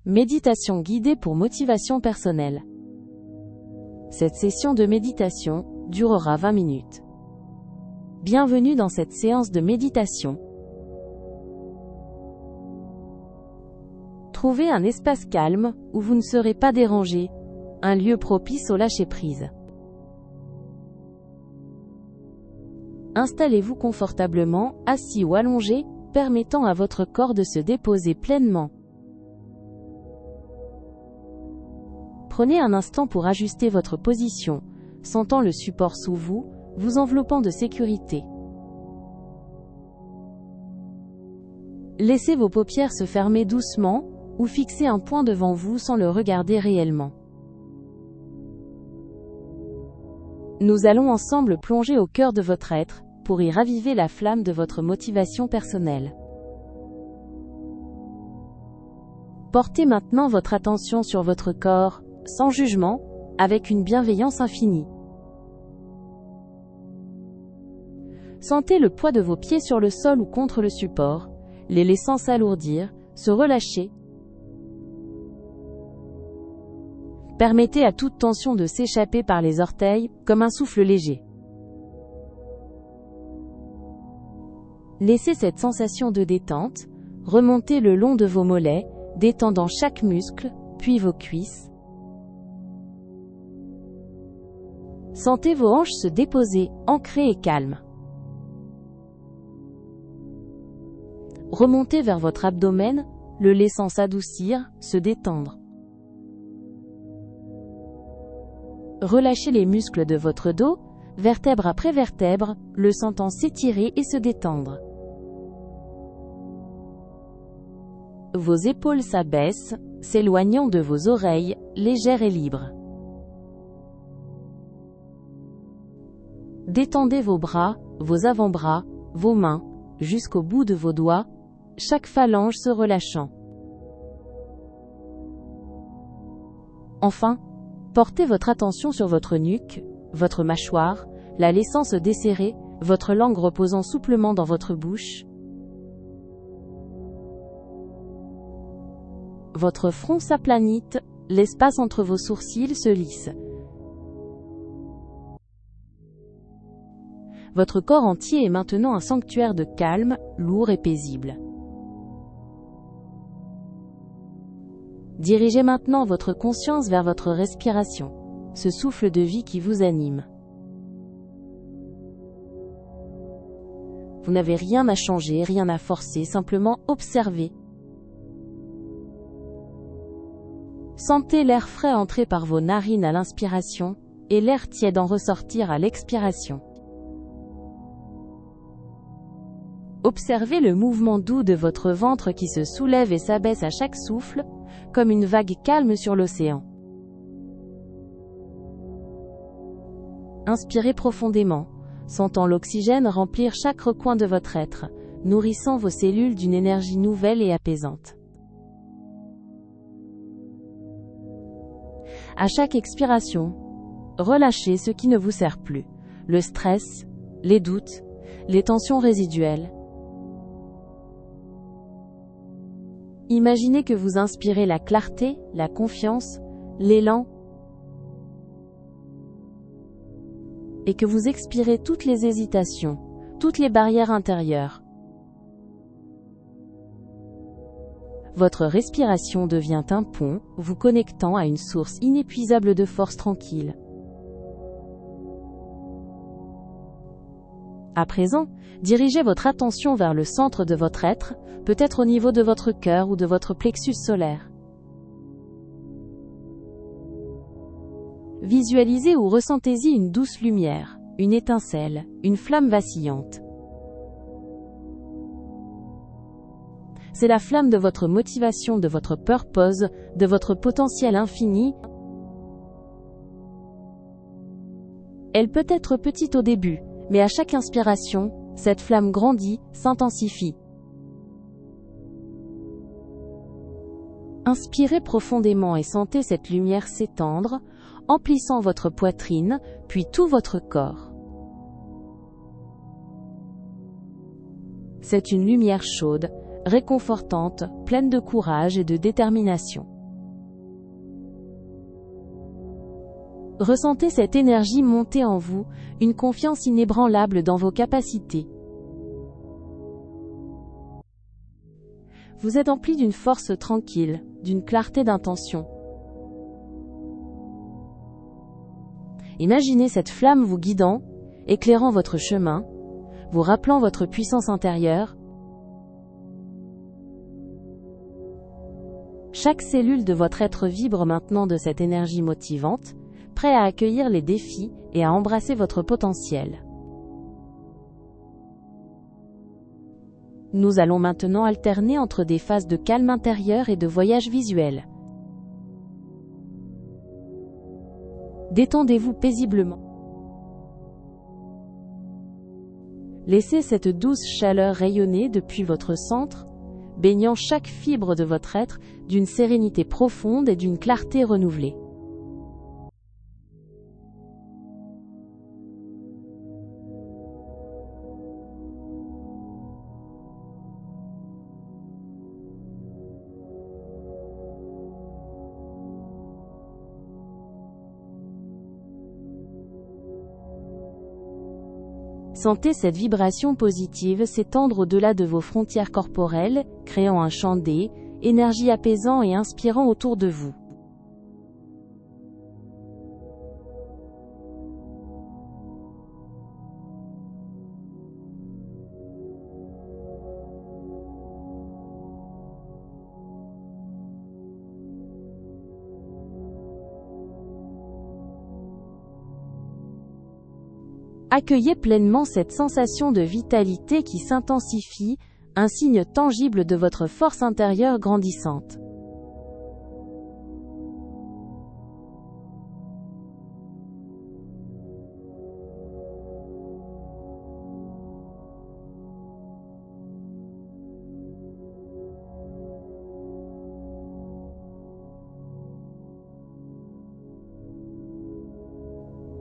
Méditation guidée pour motivation personnelle. Cette session de méditation durera 20 minutes. Bienvenue dans cette séance de méditation. Trouvez un espace calme où vous ne serez pas dérangé, un lieu propice au lâcher-prise. Installez-vous confortablement, assis ou allongé, permettant à votre corps de se déposer pleinement. Prenez un instant pour ajuster votre position, sentant le support sous vous, vous enveloppant de sécurité. Laissez vos paupières se fermer doucement, ou fixez un point devant vous sans le regarder réellement. Nous allons ensemble plonger au cœur de votre être, pour y raviver la flamme de votre motivation personnelle. Portez maintenant votre attention sur votre corps, sans jugement, avec une bienveillance infinie. Sentez le poids de vos pieds sur le sol ou contre le support, les laissant s'alourdir, se relâcher. Permettez à toute tension de s'échapper par les orteils, comme un souffle léger. Laissez cette sensation de détente remonter le long de vos mollets, détendant chaque muscle, puis vos cuisses. Sentez vos hanches se déposer, ancrées et calmes. Remontez vers votre abdomen, le laissant s'adoucir, se détendre. Relâchez les muscles de votre dos, vertèbre après vertèbre, le sentant s'étirer et se détendre. Vos épaules s'abaissent, s'éloignant de vos oreilles, légères et libres. Détendez vos bras, vos avant-bras, vos mains, jusqu'au bout de vos doigts, chaque phalange se relâchant. Enfin, portez votre attention sur votre nuque, votre mâchoire, la laissant se desserrer, votre langue reposant souplement dans votre bouche. Votre front s'aplanit, l'espace entre vos sourcils se lisse. Votre corps entier est maintenant un sanctuaire de calme, lourd et paisible. Dirigez maintenant votre conscience vers votre respiration, ce souffle de vie qui vous anime. Vous n'avez rien à changer, rien à forcer, simplement observez. Sentez l'air frais entrer par vos narines à l'inspiration, et l'air tiède en ressortir à l'expiration. Observez le mouvement doux de votre ventre qui se soulève et s'abaisse à chaque souffle, comme une vague calme sur l'océan. Inspirez profondément, sentant l'oxygène remplir chaque recoin de votre être, nourrissant vos cellules d'une énergie nouvelle et apaisante. À chaque expiration, relâchez ce qui ne vous sert plus, le stress, les doutes, les tensions résiduelles. Imaginez que vous inspirez la clarté, la confiance, l'élan, et que vous expirez toutes les hésitations, toutes les barrières intérieures. Votre respiration devient un pont, vous connectant à une source inépuisable de force tranquille. À présent, dirigez votre attention vers le centre de votre être, peut-être au niveau de votre cœur ou de votre plexus solaire. Visualisez ou ressentez-y une douce lumière, une étincelle, une flamme vacillante. C'est la flamme de votre motivation, de votre purpose, de votre potentiel infini. Elle peut être petite au début, mais à chaque inspiration, cette flamme grandit, s'intensifie. Inspirez profondément et sentez cette lumière s'étendre, emplissant votre poitrine, puis tout votre corps. C'est une lumière chaude, réconfortante, pleine de courage et de détermination. Ressentez cette énergie monter en vous, une confiance inébranlable dans vos capacités. Vous êtes empli d'une force tranquille, d'une clarté d'intention. Imaginez cette flamme vous guidant, éclairant votre chemin, vous rappelant votre puissance intérieure. Chaque cellule de votre être vibre maintenant de cette énergie motivante, prêt à accueillir les défis et à embrasser votre potentiel. Nous allons maintenant alterner entre des phases de calme intérieur et de voyage visuel. Détendez-vous paisiblement. Laissez cette douce chaleur rayonner depuis votre centre, baignant chaque fibre de votre être d'une sérénité profonde et d'une clarté renouvelée. Sentez cette vibration positive s'étendre au-delà de vos frontières corporelles, créant un champ d'énergie apaisant et inspirant autour de vous. Accueillez pleinement cette sensation de vitalité qui s'intensifie, un signe tangible de votre force intérieure grandissante.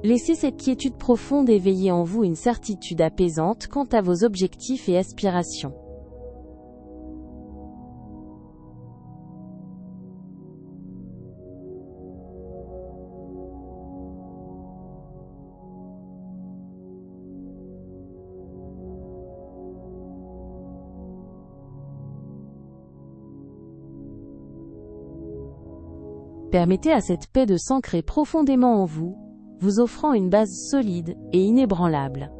Laissez cette quiétude profonde éveiller en vous une certitude apaisante quant à vos objectifs et aspirations. Permettez à cette paix de s'ancrer profondément en vous, vous offrant une base solide et inébranlable.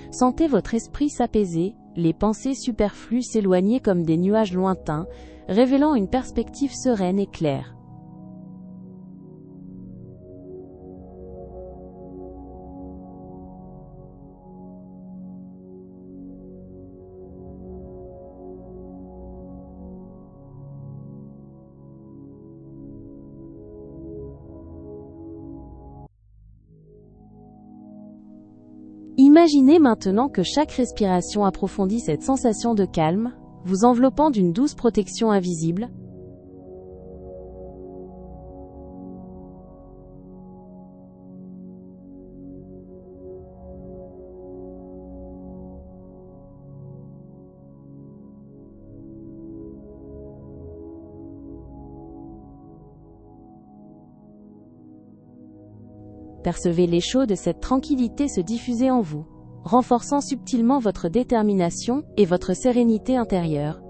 Sentez votre esprit s'apaiser, les pensées superflues s'éloigner comme des nuages lointains, révélant une perspective sereine et claire. Imaginez maintenant que chaque respiration approfondit cette sensation de calme, vous enveloppant d'une douce protection invisible. Percevez l'écho de cette tranquillité se diffuser en vous, renforçant subtilement votre détermination et votre sérénité intérieure.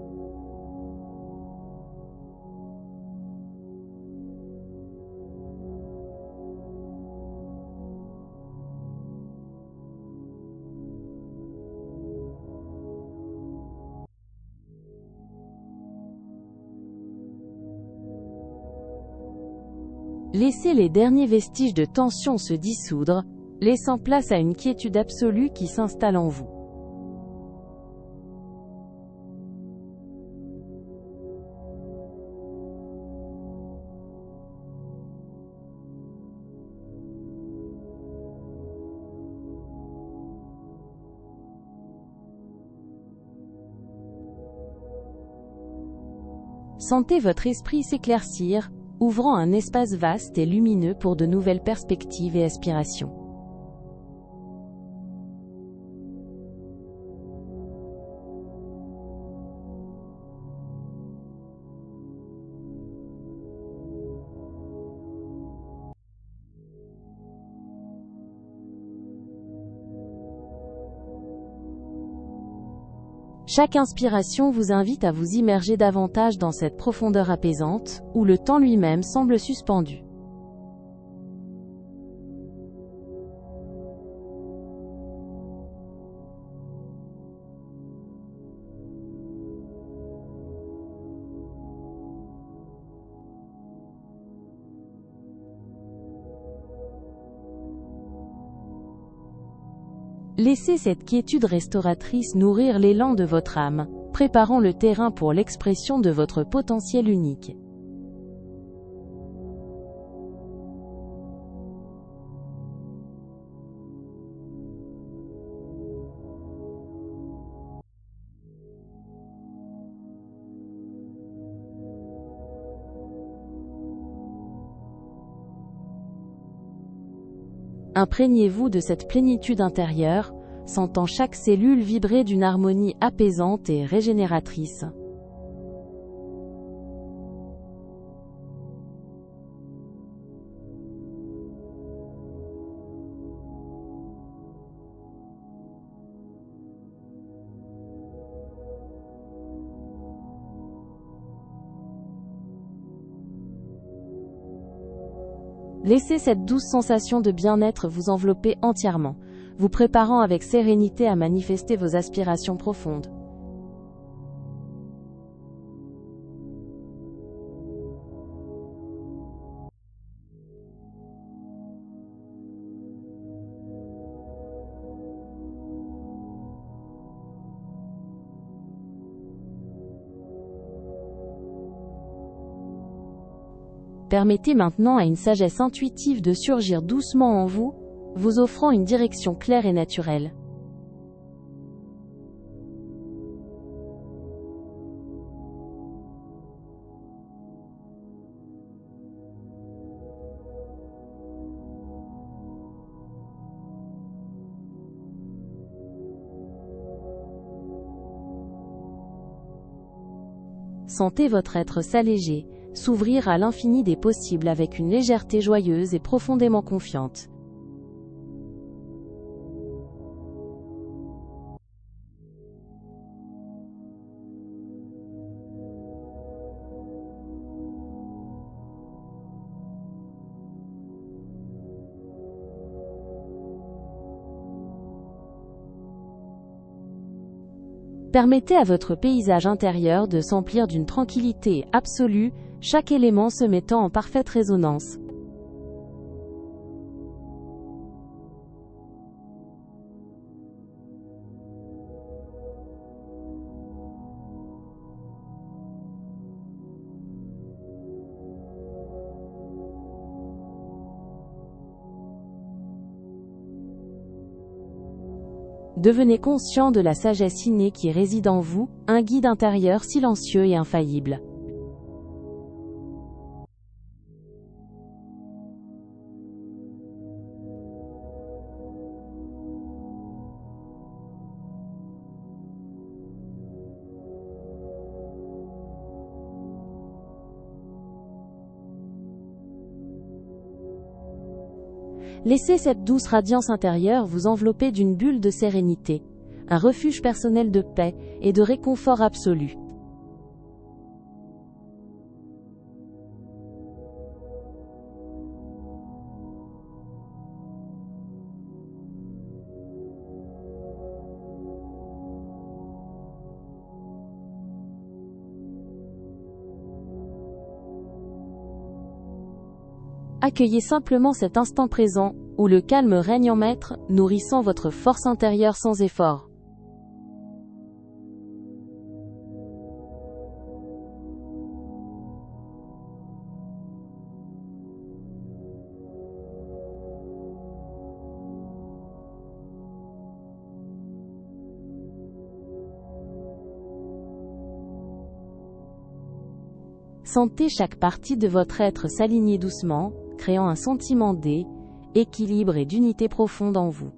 Laissez les derniers vestiges de tension se dissoudre, laissant place à une quiétude absolue qui s'installe en vous. Sentez votre esprit s'éclaircir, ouvrant un espace vaste et lumineux pour de nouvelles perspectives et aspirations. Chaque inspiration vous invite à vous immerger davantage dans cette profondeur apaisante, où le temps lui-même semble suspendu. Laissez cette quiétude restauratrice nourrir l'élan de votre âme, préparant le terrain pour l'expression de votre potentiel unique. Imprégnez-vous de cette plénitude intérieure, sentant chaque cellule vibrer d'une harmonie apaisante et régénératrice. Laissez cette douce sensation de bien-être vous envelopper entièrement, vous préparant avec sérénité à manifester vos aspirations profondes. Permettez maintenant à une sagesse intuitive de surgir doucement en vous, vous offrant une direction claire et naturelle. Sentez votre être s'alléger, s'ouvrir à l'infini des possibles avec une légèreté joyeuse et profondément confiante. Permettez à votre paysage intérieur de s'emplir d'une tranquillité absolue, chaque élément se mettant en parfaite résonance. Devenez conscient de la sagesse innée qui réside en vous, un guide intérieur silencieux et infaillible. Laissez cette douce radiance intérieure vous envelopper d'une bulle de sérénité, un refuge personnel de paix et de réconfort absolu. Accueillez simplement cet instant présent, où le calme règne en maître, nourrissant votre force intérieure sans effort. Sentez chaque partie de votre être s'aligner doucement, créant un sentiment d'équilibre et d'unité profonde en vous.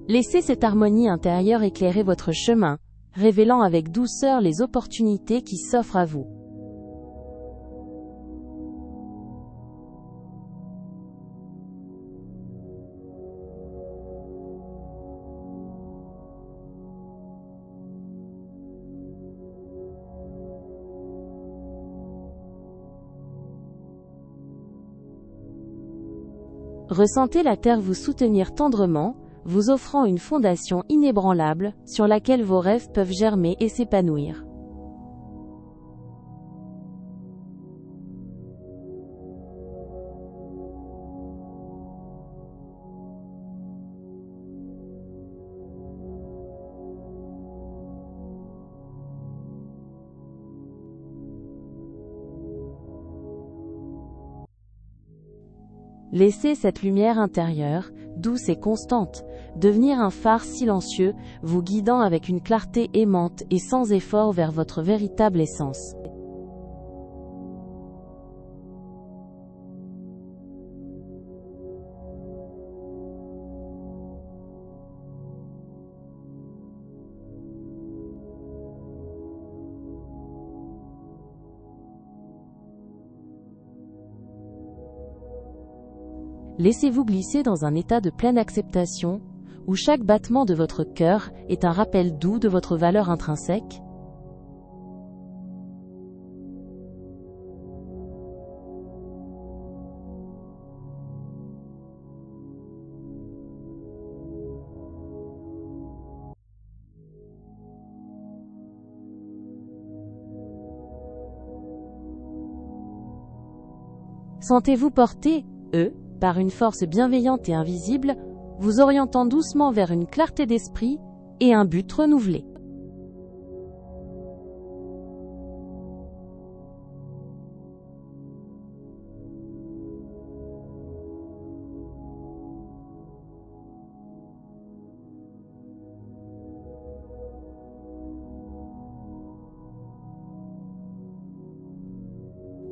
Laissez cette harmonie intérieure éclairer votre chemin, révélant avec douceur les opportunités qui s'offrent à vous. Ressentez la terre vous soutenir tendrement, vous offrant une fondation inébranlable, sur laquelle vos rêves peuvent germer et s'épanouir. Laissez cette lumière intérieure, douce et constante, devenir un phare silencieux, vous guidant avec une clarté aimante et sans effort vers votre véritable essence. Laissez-vous glisser dans un état de pleine acceptation, où chaque battement de votre cœur est un rappel doux de votre valeur intrinsèque. Sentez-vous porté, par une force bienveillante et invisible, vous orientant doucement vers une clarté d'esprit et un but renouvelé.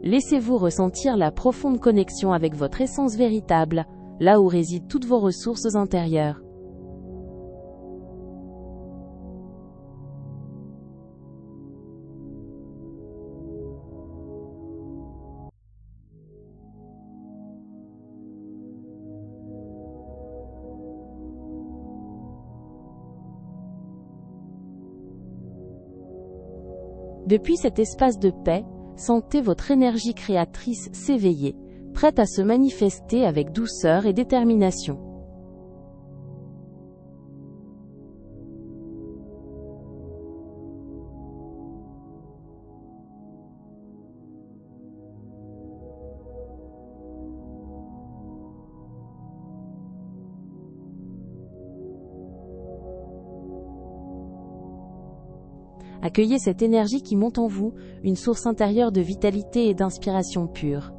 Laissez-vous ressentir la profonde connexion avec votre essence véritable, là où résident toutes vos ressources intérieures. Depuis cet espace de paix, sentez votre énergie créatrice s'éveiller, prête à se manifester avec douceur et détermination. Accueillez cette énergie qui monte en vous, une source intérieure de vitalité et d'inspiration pure.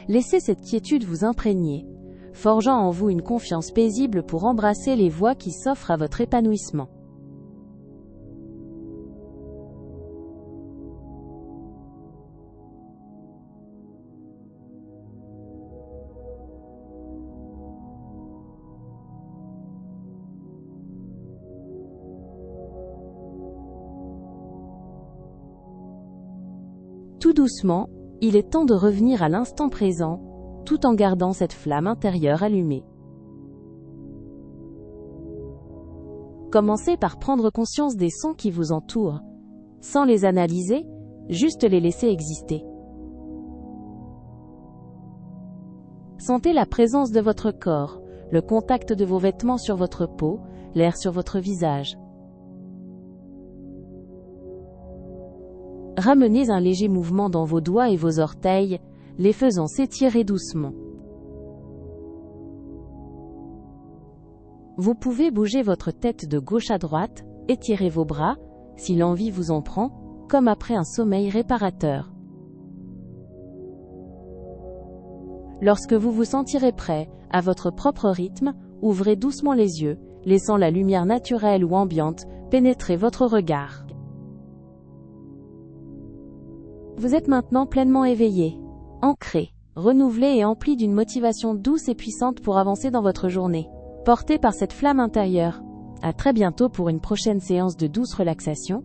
Laissez cette quiétude vous imprégner, forgeant en vous une confiance paisible pour embrasser les voies qui s'offrent à votre épanouissement. Tout doucement, il est temps de revenir à l'instant présent, tout en gardant cette flamme intérieure allumée. Commencez par prendre conscience des sons qui vous entourent, sans les analyser, juste les laisser exister. Sentez la présence de votre corps, le contact de vos vêtements sur votre peau, l'air sur votre visage. Ramenez un léger mouvement dans vos doigts et vos orteils, les faisant s'étirer doucement. Vous pouvez bouger votre tête de gauche à droite, étirer vos bras, si l'envie vous en prend, comme après un sommeil réparateur. Lorsque vous vous sentirez prêt, à votre propre rythme, ouvrez doucement les yeux, laissant la lumière naturelle ou ambiante pénétrer votre regard. Vous êtes maintenant pleinement éveillé, ancré, renouvelé et empli d'une motivation douce et puissante pour avancer dans votre journée. Porté par cette flamme intérieure. À très bientôt pour une prochaine séance de douce relaxation.